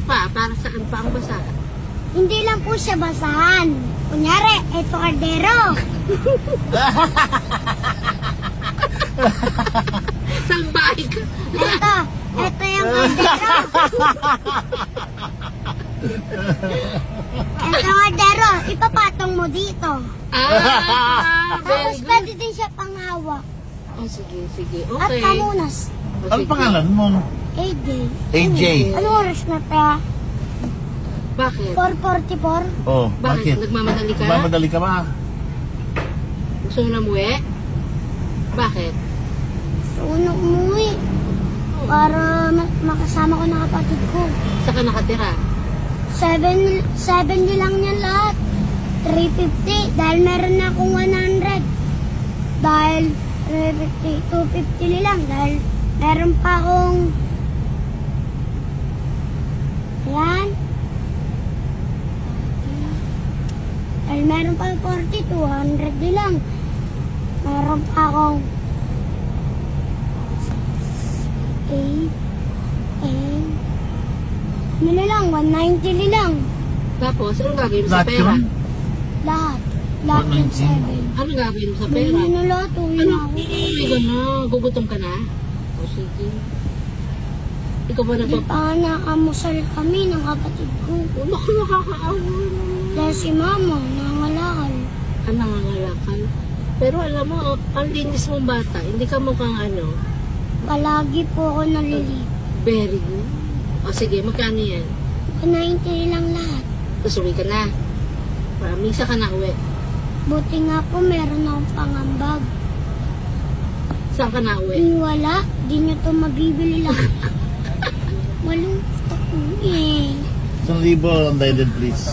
pa? Para saan pa ang basa? Hindi lang po siya basahan. Kunyari, eto kaldero. Saan bahay ka? Eto yung kaldero. Eto kaldero, ipapatong mo dito. Ah, very Tapos good. pwede din siya panghawak. Oh, sige, sige. At Okay. pamunas. Oh, Ano sige. pangalan mo? AJ. AJ. Anong oras na pa? Bakit? 4:44? Oh, Bakit? bakit? Nagmamadali ka? Mamadali ka ba? Gusto mo na umuwi? Bakit? So, umuwi. Para makasama ko ng kapatid ko. Saan ka nakatira? 70 lang yan lahat. 350. Dahil meron na akong 100. Dahil 350, 250 lang. Dahil meron pa akong... Yan. Dahil meron pa akong 40, 200 lang. Meron pa akong 8, 10, ano na lang, 190 lang. Tapos, anong gagawin mo sa Lahat pera? yun? Lahat. Lahat yung 7. Anong gagawin mo sa Bili pera? na lahat, uwi Ano? na ako. Uwi ka na. Gugutom ka na? O sige. Ikaw ba Di pa nakamusal kami ng kapatid ko. Naku, nakakaawa naman. Dahil si mama, nangalakal. Ang nangangalakal. Pero alam mo, ang linis mong bata. Hindi ka mukhang ano. Palagi po ako nalilip. Very good. O sige, magkano yan? 90 lang lahat. Tapos uwi ka na. Para misa ka na uwi. Buti nga po meron akong pangambag. Saan ka na uwi? Wala, di nyo to mabibili lang. Walang ako eh. 1,000 undivided please.